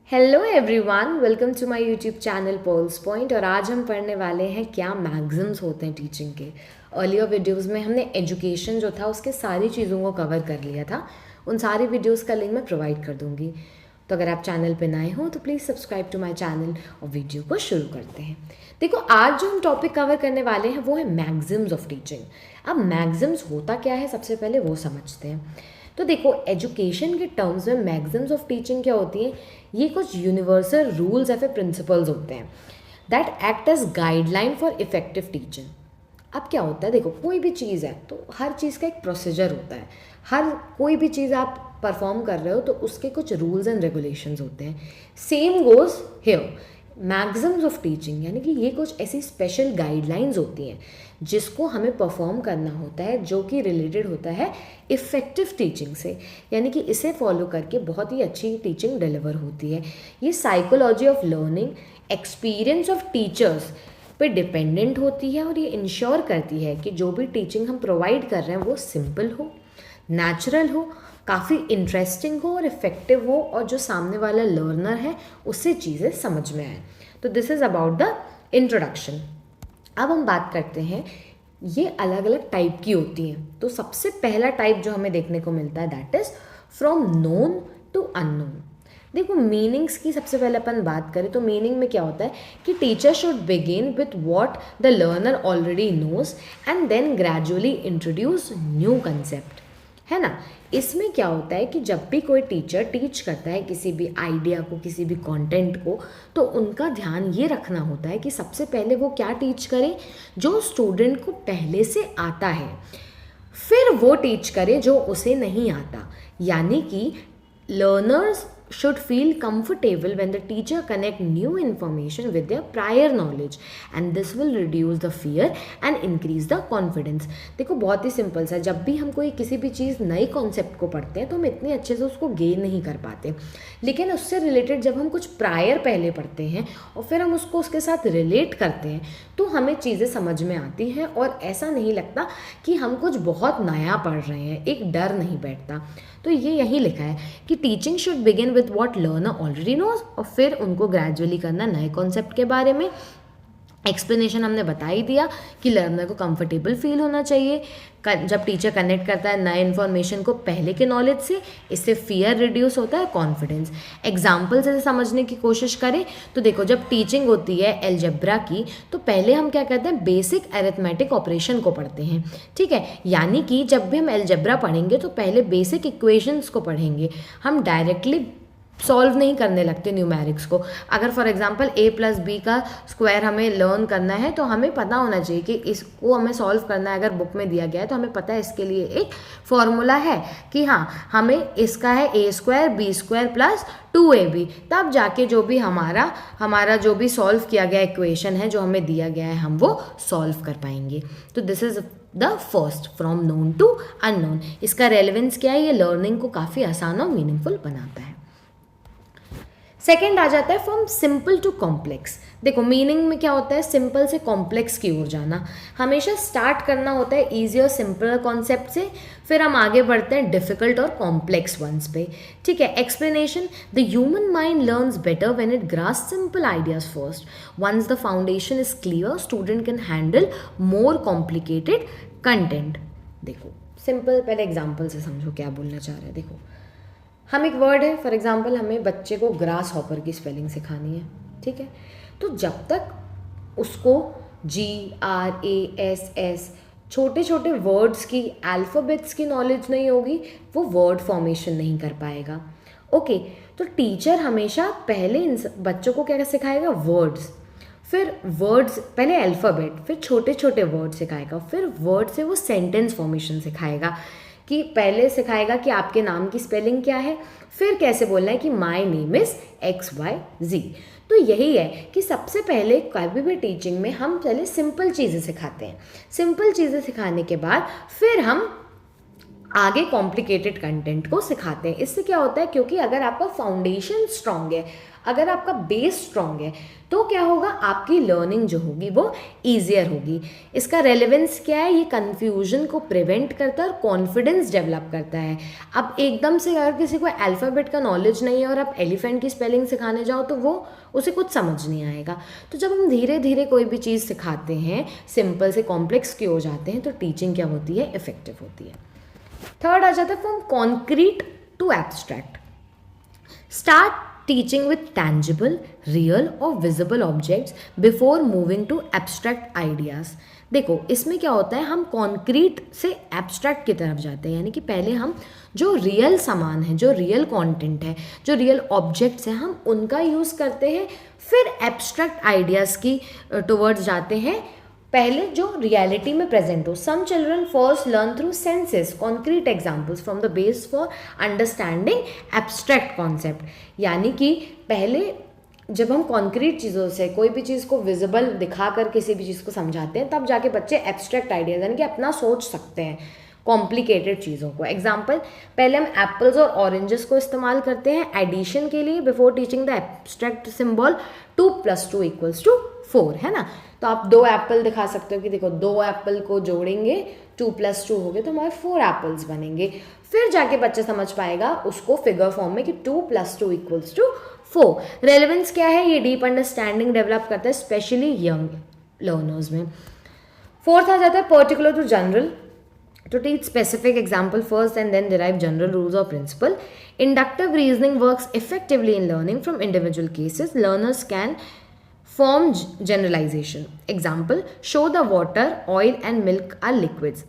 Hello everyone, welcome to my YouTube channel Pearls Point. और आज हम पढ़ने वाले हैं क्या मैगज़िम्स होते हैं टीचिंग के। अर्लियर वीडियोस में हमने एजुकेशन जो था उसके सारी चीज़ों को कवर कर लिया था। उन सारी वीडियोस का लिंक मैं प्रोवाइड कर दूंगी। तो अगर आप चैनल पे नए हो तो please subscribe to my channel और वीडियो को शुरू करते हैं। देखो, आज जो हम टॉपिक कवर करने वाले हैं वो है मैगज़िम्स ऑफ टीचिंग। अब मैगज़िम्स होता क्या है, सबसे पहले वो समझते हैं। तो देखो, एजुकेशन के टर्म्स में मैगज़िम्स ऑफ टीचिंग क्या होती हैं, ये कुछ यूनिवर्सल रूल्स या फिर प्रिंसिपल्स होते हैं that act as guideline for effective teaching. अब क्या होता है, देखो कोई भी चीज़ है तो हर चीज़ का एक प्रोसीजर होता है। हर कोई भी चीज़ आप परफॉर्म कर रहे हो तो उसके कुछ रूल्स एंड रेगुलेशंस होते हैं। Same goes here. Maxims of teaching यानी कि ये कुछ ऐसी स्पेशल गाइडलाइंस होती हैं जिसको हमें परफॉर्म करना होता है, जो कि रिलेटेड होता है इफ़ेक्टिव टीचिंग से। यानी कि इसे फॉलो करके बहुत ही अच्छी टीचिंग डिलीवर होती है। ये psychology of learning, experience of teachers पे डिपेंडेंट होती है और ये इंश्योर करती है कि जो भी टीचिंग हम प्रोवाइड कर रहे हैं वो सिंपल हो, नेचुरल हो, काफ़ी इंटरेस्टिंग हो और इफ़ेक्टिव हो, और जो सामने वाला लर्नर है उससे चीज़ें समझ में आए। तो this is about the introduction. अब हम बात करते हैं, ये अलग अलग टाइप की होती हैं। तो सबसे पहला टाइप जो हमें देखने को मिलता है that is from known to unknown. देखो, मीनिंग्स की सबसे पहले अपन बात करें तो मीनिंग में क्या होता है कि teacher should begin with what the learner already knows and then gradually introduce new concept, है ना। इसमें क्या होता है कि जब भी कोई टीचर टीच करता है किसी भी आइडिया को, किसी भी कंटेंट को, तो उनका ध्यान ये रखना होता है कि सबसे पहले वो क्या टीच करें जो स्टूडेंट को पहले से आता है, फिर वो टीच करे जो उसे नहीं आता। यानी कि learners should feel comfortable when the teacher connect new information with their prior knowledge and this will reduce the fear and increase the confidence। देखो, बहुत ही सिंपल सा, जब भी हम कोई किसी भी चीज़ नई कॉन्सेप्ट को पढ़ते हैं तो हम इतने अच्छे से उसको गेन नहीं कर पाते, लेकिन उससे रिलेटेड जब हम कुछ प्रायर पहले पढ़ते हैं और फिर हम उसको उसके साथ रिलेट करते हैं तो हमें चीज़ें समझ में आती हैं और ऐसा नहीं लगता कि हम कुछ बहुत नया पढ़ रहे हैं, एक डर नहीं बैठता। तो ये यही लिखा है कि teaching should begin with what learner already knows, और फिर उनको ग्रेजुअली करना नए कॉन्सेप्ट के बारे में। एक्सप्लेनेशन हमने बता ही दिया कि लर्नर को कंफर्टेबल फील होना चाहिए जब टीचर कनेक्ट करता है नए इन्फॉर्मेशन को पहले के नॉलेज से। इससे फियर रिड्यूस होता है, कॉन्फिडेंस। एग्जाम्पल से समझने की कोशिश करें तो देखो, जब टीचिंग होती है एलजेब्रा की तो पहले हम क्या करते हैं, बेसिक अरिथमेटिक ऑपरेशन को पढ़ते हैं, ठीक है। यानी कि जब भी हम एलजेब्रा पढ़ेंगे तो पहले बेसिक इक्वेशंस को पढ़ेंगे, हम डायरेक्टली सॉल्व नहीं करने लगते न्यूमेरिक्स को। अगर फॉर एग्जांपल a+b का स्क्वायर हमें लर्न करना है तो हमें पता होना चाहिए कि इसको हमें सॉल्व करना है। अगर बुक में दिया गया है तो हमें पता है इसके लिए एक फॉर्मूला है कि हाँ, हमें इसका है a² b² + 2ab। तब जाके जो भी हमारा जो भी सॉल्व किया गया इक्वेशन है, जो हमें दिया गया है, हम वो सॉल्व कर पाएंगे। तो this is the first, from known to unknown. इसका रेलेवेंस क्या है, ये लर्निंग को काफ़ी आसान और मीनिंगफुल बनाता है। सेकेंड आ जाता है फ्रॉम सिंपल टू कॉम्प्लेक्स। देखो, मीनिंग में क्या होता है, सिंपल से कॉम्प्लेक्स की ओर जाना। हमेशा स्टार्ट करना होता है ईजी और सिंपल कॉन्सेप्ट से, फिर हम आगे बढ़ते हैं डिफिकल्ट और कॉम्प्लेक्स वंस पे, ठीक है। Explanation, the human mind learns better when it grasps simple ideas first. Once the foundation is clear, student can handle more complicated content. देखो, सिंपल, पहले एग्जाम्पल से समझो क्या बोलना चाह रहे हैं। देखो, हम एक वर्ड है, फॉर एग्जांपल हमें बच्चे को ग्रास हॉपर की स्पेलिंग सिखानी है, ठीक है। तो जब तक उसको GRASS छोटे छोटे वर्ड्स की, अल्फ़ाबेट्स की नॉलेज नहीं होगी, वो वर्ड फॉर्मेशन नहीं कर पाएगा। ओके, तो टीचर हमेशा पहले इन बच्चों को क्या सिखाएगा, वर्ड्स, फिर वर्ड्स, पहले अल्फ़ाबेट, फिर छोटे छोटे वर्ड सिखाएगा, फिर वर्ड से वो सेंटेंस फॉर्मेशन सिखाएगा। कि पहले सिखाएगा कि आपके नाम की स्पेलिंग क्या है, फिर कैसे बोलना है कि माई नेम इज़ XYZ। तो यही है कि सबसे पहले कभी भी टीचिंग में हम पहले सिंपल चीज़ें सिखाते हैं। सिंपल चीज़ें सिखाने के बाद फिर हम आगे कॉम्प्लिकेटेड कंटेंट को सिखाते हैं। इससे क्या होता है, क्योंकि अगर आपका फाउंडेशन स्ट्रांग है, अगर आपका बेस स्ट्रांग है, तो क्या होगा, आपकी लर्निंग जो होगी वो ईजियर होगी। इसका रेलेवेंस क्या है, ये कन्फ्यूजन को प्रिवेंट करता है और कॉन्फिडेंस डेवलप करता है। अब एकदम से अगर किसी को अल्फ़ाबेट का नॉलेज नहीं है और आप एलिफेंट की स्पेलिंग सिखाने जाओ तो वो उसे कुछ समझ नहीं आएगा। तो जब हम धीरे धीरे कोई भी चीज़ सिखाते हैं, सिंपल से कॉम्प्लेक्स की हो जाते हैं, तो टीचिंग क्या होती है, इफेक्टिव होती है। थर्ड आ जाता है from concrete to abstract. Start teaching with tangible, real और visible objects before moving to abstract ideas। देखो इसमें क्या होता है, हम कॉन्क्रीट से एब्स्ट्रैक्ट की तरफ जाते हैं, यानी कि पहले हम जो रियल सामान है, जो रियल कंटेंट है, जो रियल ऑब्जेक्ट्स हैं, हम उनका यूज़ करते हैं, फिर एब्स्ट्रैक्ट आइडियाज़ की टुवर्ड्स जाते हैं, पहले जो रियलिटी में प्रेजेंट हो। Some children first learn through senses concrete examples from the base for understanding abstract concept. यानी कि पहले जब हम कॉन्क्रीट चीज़ों से कोई भी चीज़ को विजिबल दिखाकर किसी भी चीज़ को समझाते हैं, तब जाके बच्चे एब्स्ट्रैक्ट आइडियाज यानी कि अपना सोच सकते हैं कॉम्प्लिकेटेड चीज़ों को। एग्जाम्पल, पहले हम एप्पल्स और ऑरेंजेस को इस्तेमाल करते हैं एडिशन के लिए before teaching the abstract symbol 2 + 2 = 4, है ना। तो आप 2 एप्पल दिखा सकते हो कि देखो 2 एप्पल को जोड़ेंगे 2 + 2 हो गए तो हमारे 4 एप्पल्स बनेंगे। फिर जाके बच्चा समझ पाएगा उसको फिगर फॉर्म में कि 2 + 2 = 4। रेलेवेंस क्या है, ये डीप अंडरस्टैंडिंग डेवलप करता है स्पेशली यंग लर्नर्स में। फोर्थ आ जाता है particular to general, to teach specific example first and then derive general rules or principle. Inductive reasoning works effectively in learning from individual cases. Learners can form generalization. Example, show the water, oil and milk are liquids.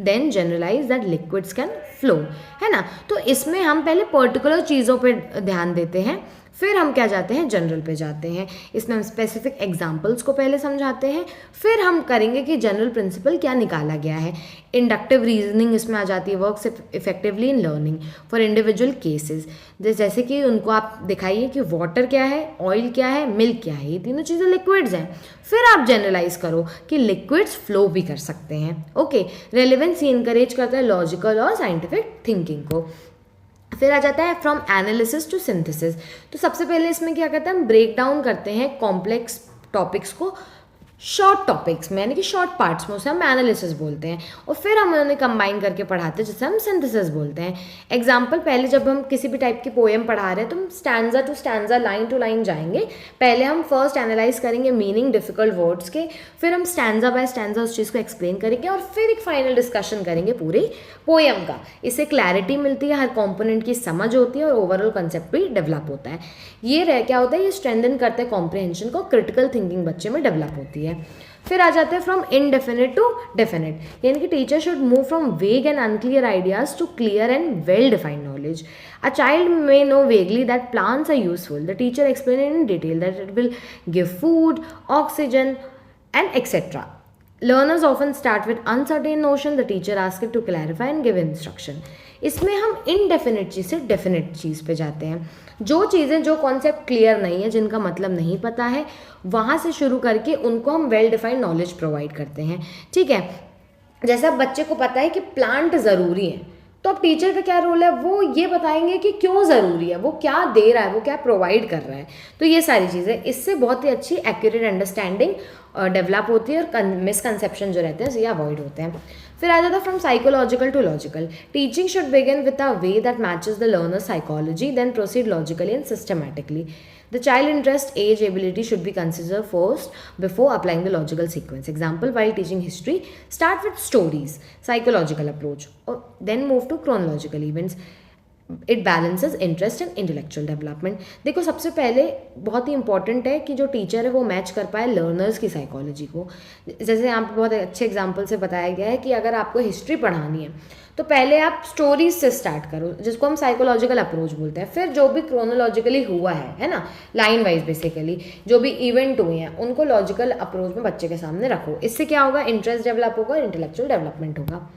Then generalize that liquids can flow, है ना। तो इसमें हम पहले particular चीज़ों पे ध्यान देते हैं, फिर हम क्या जाते हैं, जनरल पे जाते हैं। इसमें हम स्पेसिफिक एग्जाम्पल्स को पहले समझाते हैं, फिर हम करेंगे कि जनरल प्रिंसिपल क्या निकाला गया है। इंडक्टिव रीजनिंग इसमें आ जाती है, works effectively in learning for individual cases. जैसे कि उनको आप दिखाइए कि वाटर क्या है, ऑयल क्या है, मिल्क क्या है, ये तीनों चीज़ें लिक्विड्स हैं। फिर आप जनरलाइज करो कि लिक्विड्स फ्लो भी कर सकते हैं। ओके, रेलेवेंस ये इनकरेज करता है लॉजिकल और साइंटिफिक थिंकिंग को। फिर आ जाता है फ्रॉम एनालिसिस टू सिंथेसिस। तो सबसे पहले इसमें क्या करते हैं, हम ब्रेक डाउन करते हैं कॉम्प्लेक्स टॉपिक्स को शॉर्ट टॉपिक्स में, यानी कि शॉर्ट पार्ट्स में, उसे हम एनालिसिस बोलते हैं, और फिर हम उन्हें कंबाइन करके पढ़ाते हैं जिसे हम सिंथेसिस बोलते हैं। एग्जाम्पल, पहले जब हम किसी भी टाइप की पोएम पढ़ा रहे हैं तो हम stanza to stanza, line to line जाएंगे। पहले हम फर्स्ट एनालाइज करेंगे मीनिंग डिफिकल्ट वर्ड्स के, फिर हम स्टैंजा बाय स्टैंजा उस चीज़ को एक्सप्लेन करेंगे और फिर एक फाइनल डिस्कशन करेंगे पूरी पोएम का। इससे क्लैरिटी मिलती है, हर कॉम्पोनेंट की समझ होती है और ओवरऑल कंसेप्ट भी डेवलप होता है। ये क्या होता है, ये स्ट्रेंथन करता है कॉम्प्रिहेंशन को, क्रिटिकल थिंकिंग बच्चे में डेवलप होती है। फिर आ जाते हैं फ्रॉम इनडेफिनिट टू डेफिनिट, यानी कि teacher should move from vague and unclear ideas to clear and well defined knowledge. A child may know vaguely that plants are useful, the teacher explain in detail that it will give food, oxygen and etcetera. Learners often start with uncertain notion. The teacher asks it to clarify and give instruction. इसमें हम indefinite चीज़ से definite चीज़ पे जाते हैं। जो चीज़ें, जो concept clear नहीं है, जिनका मतलब नहीं पता है, वहाँ से शुरू करके उनको हम वेल डिफाइंड नॉलेज प्रोवाइड करते हैं। ठीक है, जैसा बच्चे को पता है कि प्लांट ज़रूरी है, तो अब टीचर का क्या रोल है, वो ये बताएंगे कि क्यों ज़रूरी है, वो क्या दे रहा है, वो क्या प्रोवाइड कर रहा है। तो ये सारी चीज़ें, इससे बहुत ही अच्छी एक्यूरेट अंडरस्टैंडिंग डेवलप होती है और मिसकंसेप्शन जो रहते हैं ये अवॉइड होते हैं। फिर आ जाता है from psychological to logical. Teaching should begin with a way that matches the learner psychology, then proceed logically and systematically. The child interest, age, ability should be considered first before applying the logical sequence. Example, while teaching history, start with stories, psychological approach, or then move to chronological events. It balances interest and intellectual development. देखो सबसे पहले बहुत ही important है कि जो teacher है वो match कर पाए लर्नर्स की साइकोलॉजी को। जैसे यहाँ पे बहुत अच्छे एग्जाम्पल से बताया गया है कि अगर आपको हिस्ट्री पढ़ानी है तो पहले आप स्टोरीज से स्टार्ट करो, जिसको हम साइकोलॉजिकल अप्रोच बोलते हैं। फिर जो भी क्रोनोलॉजिकली हुआ है ना, लाइन वाइज बेसिकली जो भी इवेंट हुए हैं उनको लॉजिकल अप्रोच में बच्चे के सामने रखो। इससे क्या होगा, इंटरेस्ट डेवलप होगा, इंटेलेक्चुअल डेवलपमेंट होगा।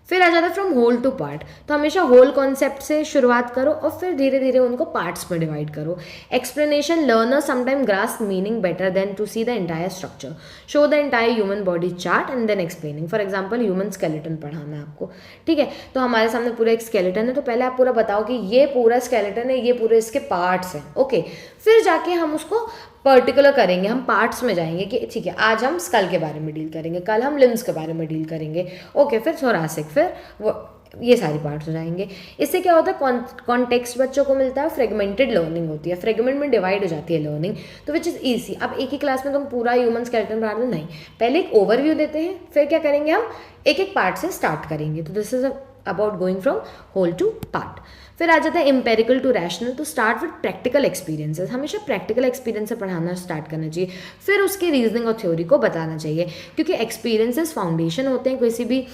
फिर आ जाता है फ्रॉम होल टू पार्ट। तो हमेशा होल कॉन्सेप्ट से शुरुआत करो और फिर धीरे धीरे उनको पार्ट्स में डिवाइड करो। Explanation, learner sometime grasp meaning better then to see the entire structure. Show the entire human body chart and then explaining. For example human skeleton पढ़ाना है आपको, ठीक है, तो हमारे सामने पूरा एक स्केलेटन है, तो पहले आप पूरा बताओ कि ये पूरा स्केलेटन है, ये पूरे इसके पार्ट्स हैं, ओके। फिर जाके हम उसको पर्टिकुलर करेंगे, हम पार्ट्स में जाएंगे कि ठीक है आज हम स्कल के बारे में डील करेंगे, कल हम लिम्स के बारे में डील करेंगे, ओके, फिर थोरासिक, फिर वो ये सारी पार्ट्स हो जाएंगे। इससे क्या होता है, कॉन्टेक्स्ट बच्चों को मिलता है, फ्रेगमेंटेड लर्निंग होती है, फ्रेगमेंट में डिवाइड हो जाती है लर्निंग, तो विच इज़ ईजी। अब एक ही क्लास में तुम पूरा ह्यूमन स्केलेटन पढ़ा दो, नहीं, पहले एक ओवरव्यू देते हैं, फिर क्या करेंगे हम एक एक पार्ट से स्टार्ट करेंगे। तो this is about going from whole to part. फिर आ जाता है एम्पेरिकल टू रैशनल। तो स्टार्ट विद प्रैक्टिकल एक्सपीरियंसेस, हमेशा प्रैक्टिकल एक्सपीरियंस से पढ़ाना स्टार्ट करना चाहिए, फिर उसके रीजनिंग और थ्योरी को बताना चाहिए, क्योंकि एक्सपीरियंसेस फाउंडेशन होते हैं किसी भी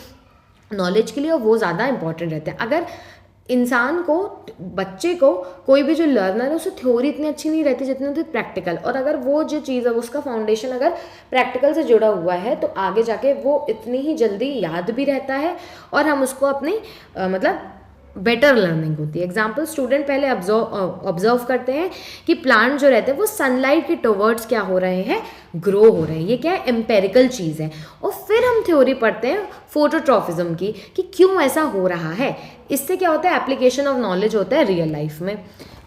नॉलेज के लिए, और वो ज़्यादा इंपॉर्टेंट रहते हैं। अगर इंसान को, बच्चे को, कोई भी जो लर्नर है उसे थ्योरी इतनी अच्छी नहीं रहती जितनी होती प्रैक्टिकल, और अगर वो जो चीज़ है उसका फाउंडेशन अगर प्रैक्टिकल से जुड़ा हुआ है तो आगे जाके वो इतनी ही जल्दी याद भी रहता है और हम उसको अपनी मतलब बेटर लर्निंग होती है। एग्जाम्पल, स्टूडेंट पहले ऑब्जर्व करते हैं कि प्लांट जो रहते हैं वो सनलाइट के टुवर्ड्स क्या हो रहे हैं, ग्रो हो रहे हैं, ये क्या है, एम्पेरिकल चीज़ है। और फिर हम थ्योरी पढ़ते हैं फोटोट्रॉफिज्म की कि क्यों ऐसा हो रहा है। इससे क्या होता है, एप्लीकेशन ऑफ नॉलेज होता है रियल लाइफ में।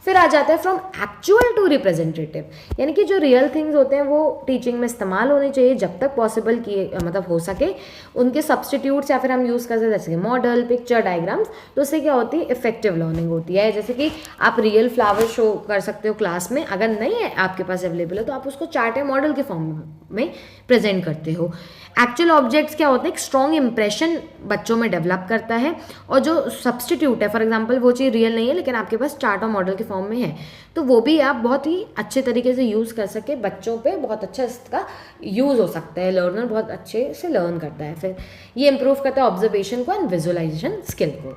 फिर आ जाता है फ्रॉम एक्चुअल टू रिप्रेजेंटेटिव, यानी कि जो रियल थिंग्स होते हैं वो टीचिंग में इस्तेमाल होने चाहिए जब तक पॉसिबल किए, मतलब हो सके उनके सब्सटीट्यूट्स या फिर हम यूज़ कर सकते हैं जैसे कि मॉडल, पिक्चर, डायग्राम्स। तो उससे क्या होती है, इफेक्टिव लर्निंग होती है। जैसे कि आप रियल फ्लावर शो कर सकते हो क्लास में, अगर नहीं है आपके पास अवेलेबल है तो आप उसको चार्ट या मॉडल के फॉर्म में प्रेजेंट करते हो। एक्चुअल ऑब्जेक्ट्स क्या होते हैं, एक स्ट्रॉन्ग इंप्रेशन बच्चों में डेवलप करता है, और जो सब्सटीट्यूट है, फॉर एग्जांपल वो चीज़ रियल नहीं है लेकिन आपके पास चार्ट और मॉडल के फॉर्म में है, तो वो भी आप बहुत ही अच्छे तरीके से यूज़ कर सके, बच्चों पे बहुत अच्छा इसका यूज़ हो सकता है, लर्नर बहुत अच्छे से लर्न करता है। फिर ये इंप्रूव करता है ऑब्जर्वेशन को एंड विजुअलाइजेशन स्किल को।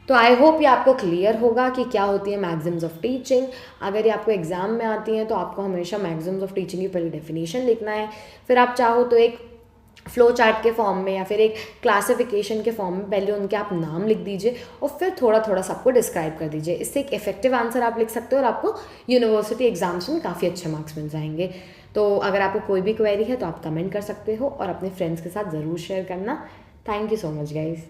तो आई होप ये आपको क्लियर होगा कि क्या होती है मैग्जिम्स ऑफ टीचिंग। अगर ये आपको एग्जाम में आती हैं तो आपको हमेशा मैग्जिम्स ऑफ टीचिंग की पहले डेफिनेशन लिखना है, फिर आप चाहो तो एक फ्लो चार्ट के फॉर्म में या फिर एक क्लासिफिकेशन के फॉर्म में पहले उनके आप नाम लिख दीजिए और फिर थोड़ा थोड़ा सबको डिस्क्राइब कर दीजिए। इससे एक इफेक्टिव आंसर आप लिख सकते हो और आपको यूनिवर्सिटी एग्जाम्स में काफ़ी अच्छे मार्क्स मिल जाएंगे। तो अगर आपको कोई भी क्वेरी है तो आप कमेंट कर सकते हो और अपने फ्रेंड्स के साथ ज़रूर शेयर करना। Thank you so much guys.